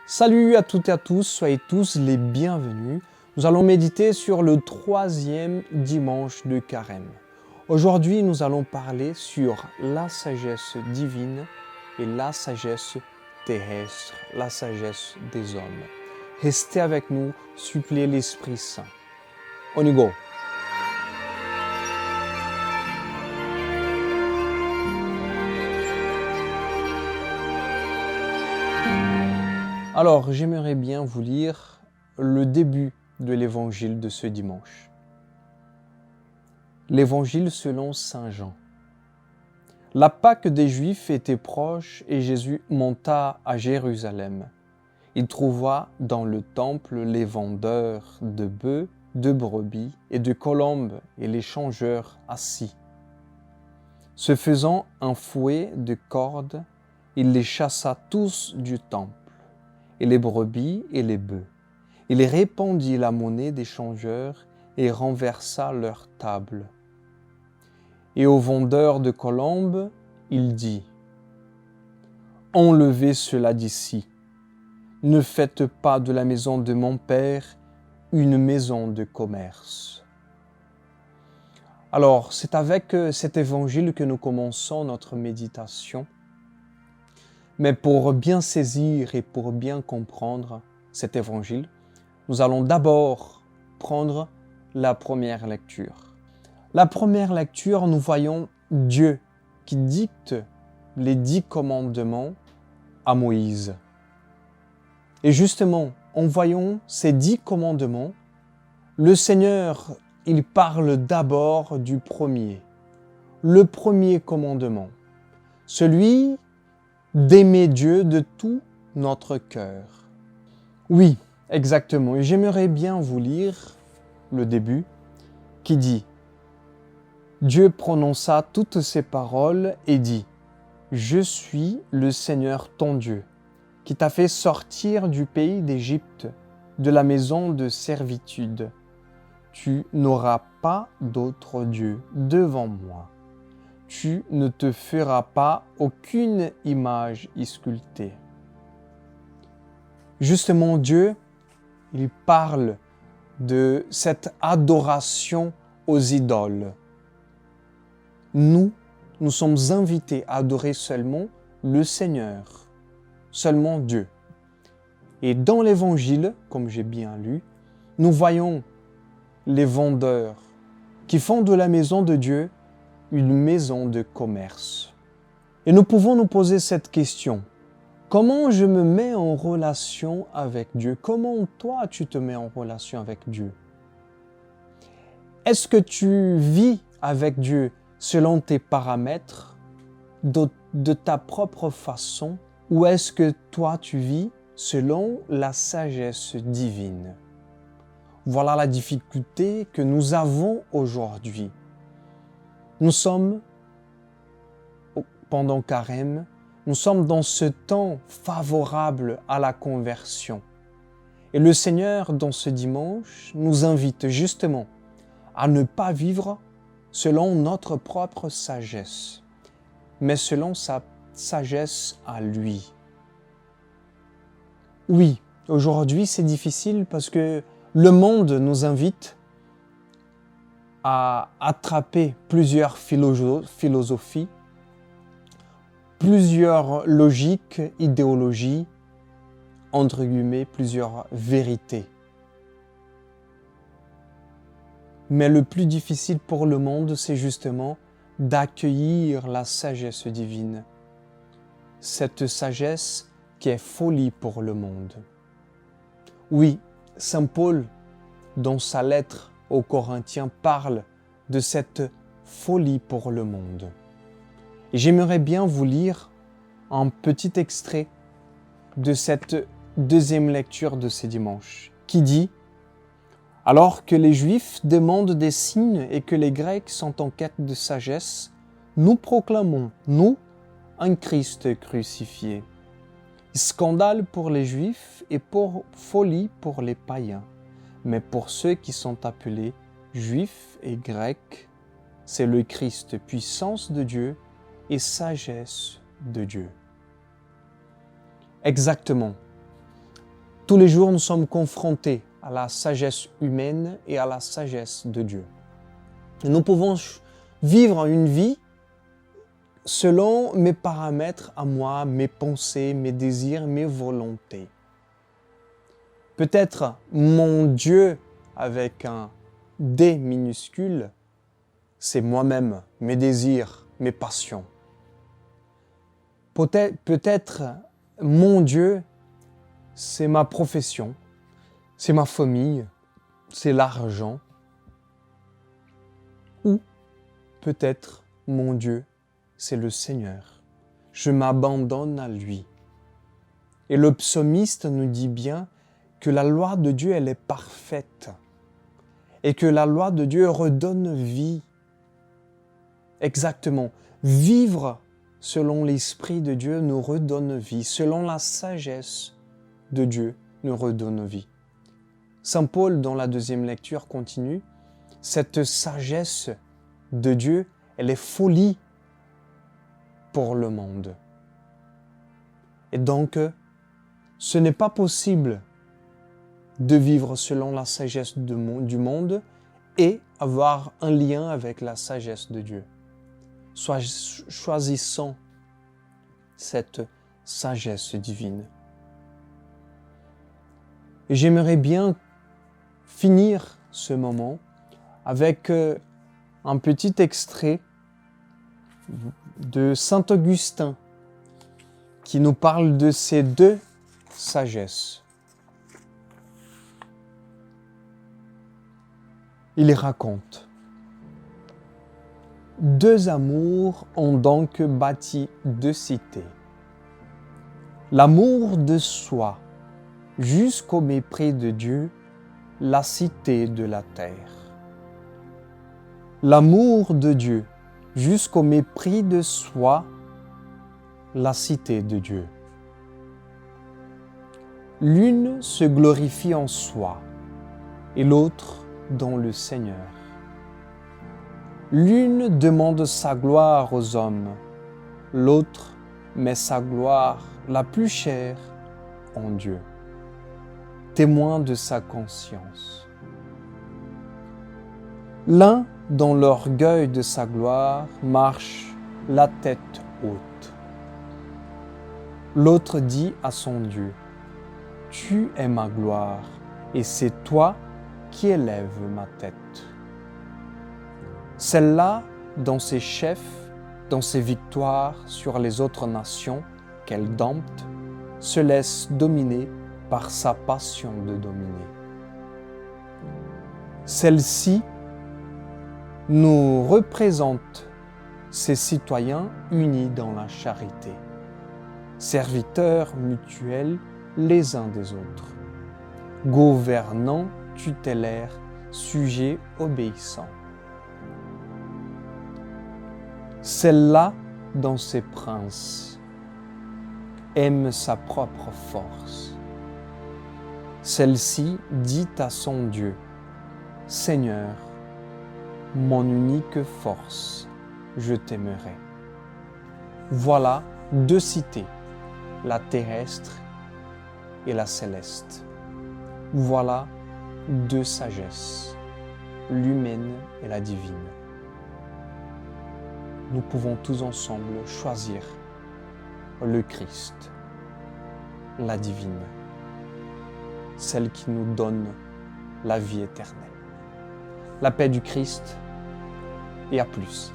Salut à toutes et à tous, soyez tous les bienvenus. Nous allons méditer sur le 3e dimanche de Carême. Aujourd'hui, nous allons parler sur la sagesse divine et la sagesse terrestre, la sagesse des hommes. Restez avec nous, suppliez l'Esprit Saint. On y go! Alors, j'aimerais bien vous lire le début de l'évangile de ce dimanche. L'évangile selon saint Jean. La Pâque des Juifs était proche et Jésus monta à Jérusalem. Il trouva dans le temple les vendeurs de bœufs, de brebis et de colombes et les changeurs assis. Se faisant un fouet de cordes, il les chassa tous du temple, et les brebis et les bœufs. Il répandit la monnaie des changeurs et renversa leurs tables. Et aux vendeurs de colombes, il dit : « Enlevez cela d'ici. Ne faites pas de la maison de mon Père une maison de commerce. » Alors, c'est avec cet évangile que nous commençons notre méditation. Mais pour bien saisir et pour bien comprendre cet évangile, nous allons d'abord prendre la première lecture. La première lecture, nous voyons Dieu qui dicte les 10 commandements à Moïse. Et justement, en voyant ces 10 commandements, le Seigneur, il parle d'abord du premier. Le premier commandement, celui d'aimer Dieu de tout notre cœur. Oui, exactement. Et j'aimerais bien vous lire le début qui dit : Dieu prononça toutes ces paroles et dit : Je suis le Seigneur ton Dieu, qui t'a fait sortir du pays d'Égypte, de la maison de servitude. Tu n'auras pas d'autre Dieu devant moi. Tu ne te feras pas aucune image sculptée. Justement, Dieu, il parle de cette adoration aux idoles. Nous sommes invités à adorer seulement le Seigneur, seulement Dieu. Et dans l'Évangile, comme j'ai bien lu, nous voyons les vendeurs qui font de la maison de Dieu une maison de commerce. Et nous pouvons nous poser cette question : comment je me mets en relation avec Dieu ? Comment toi tu te mets en relation avec Dieu ? Est-ce que tu vis avec Dieu selon tes paramètres, de ta propre façon, ou est-ce que toi tu vis selon la sagesse divine ? Voilà la difficulté que nous avons aujourd'hui. Nous sommes, pendant Carême, nous sommes dans ce temps favorable à la conversion. Et le Seigneur, dans ce dimanche, nous invite justement à ne pas vivre selon notre propre sagesse, mais selon sa sagesse à lui. Oui, aujourd'hui c'est difficile parce que le monde nous invite à attraper plusieurs philosophies, plusieurs logiques, idéologies, entre guillemets, plusieurs vérités. Mais le plus difficile pour le monde, c'est justement d'accueillir la sagesse divine. Cette sagesse qui est folie pour le monde. Oui, saint Paul, dans sa lettre aux Corinthiens, parle de cette folie pour le monde. Et j'aimerais bien vous lire un petit extrait de cette deuxième lecture de ce dimanche, qui dit : Alors que les Juifs demandent des signes et que les Grecs sont en quête de sagesse, nous proclamons, nous, un Christ crucifié. Scandale pour les Juifs et pour folie pour les païens. Mais pour ceux qui sont appelés Juifs et Grecs, c'est le Christ, puissance de Dieu et sagesse de Dieu. Exactement. Tous les jours, nous sommes confrontés à la sagesse humaine et à la sagesse de Dieu. Et nous pouvons vivre une vie selon mes paramètres à moi, mes pensées, mes désirs, mes volontés. Peut-être mon Dieu avec un D minuscule, c'est moi-même, mes désirs, mes passions. Peut-être mon Dieu, c'est ma profession, c'est ma famille, c'est l'argent. Ou peut-être mon Dieu, c'est le Seigneur. Je m'abandonne à lui. Et le psalmiste nous dit bien que la loi de Dieu, elle est parfaite. Et que la loi de Dieu redonne vie. Exactement. Vivre selon l'Esprit de Dieu nous redonne vie. Selon la sagesse de Dieu nous redonne vie. Saint Paul, dans la deuxième lecture, continue. Cette sagesse de Dieu, elle est folie pour le monde. Et donc, ce n'est pas possible de vivre selon la sagesse du monde et avoir un lien avec la sagesse de Dieu. Choisissons cette sagesse divine. Et j'aimerais bien finir ce moment avec un petit extrait de Saint Augustin qui nous parle de ces deux sagesses. Il raconte: deux amours ont donc bâti deux cités. L'amour de soi jusqu'au mépris de Dieu, la cité de la terre. L'amour de Dieu jusqu'au mépris de soi, la cité de Dieu. L'une se glorifie en soi et l'autre dans le Seigneur. L'une demande sa gloire aux hommes, l'autre met sa gloire la plus chère en Dieu, témoin de sa conscience. L'un, dans l'orgueil de sa gloire, marche la tête haute. L'autre dit à son Dieu: Tu es ma gloire, et c'est toi qui élèves ma tête. Celle-là, dans ses chefs, dans ses victoires sur les autres nations qu'elle dompte, se laisse dominer par sa passion de dominer. Celle-ci nous représente ses citoyens unis dans la charité, serviteurs mutuels les uns des autres, gouvernants tutélaires, sujets obéissants. Celle-là, dans ses princes, aime sa propre force. Celle-ci dit à son Dieu: Seigneur, mon unique force, je t'aimerai. Voilà deux cités, la terrestre et la céleste. Voilà deux sagesses, l'humaine et la divine. Nous pouvons tous ensemble choisir le Christ, la divine, celle qui nous donne la vie éternelle. La paix du Christ et à plus.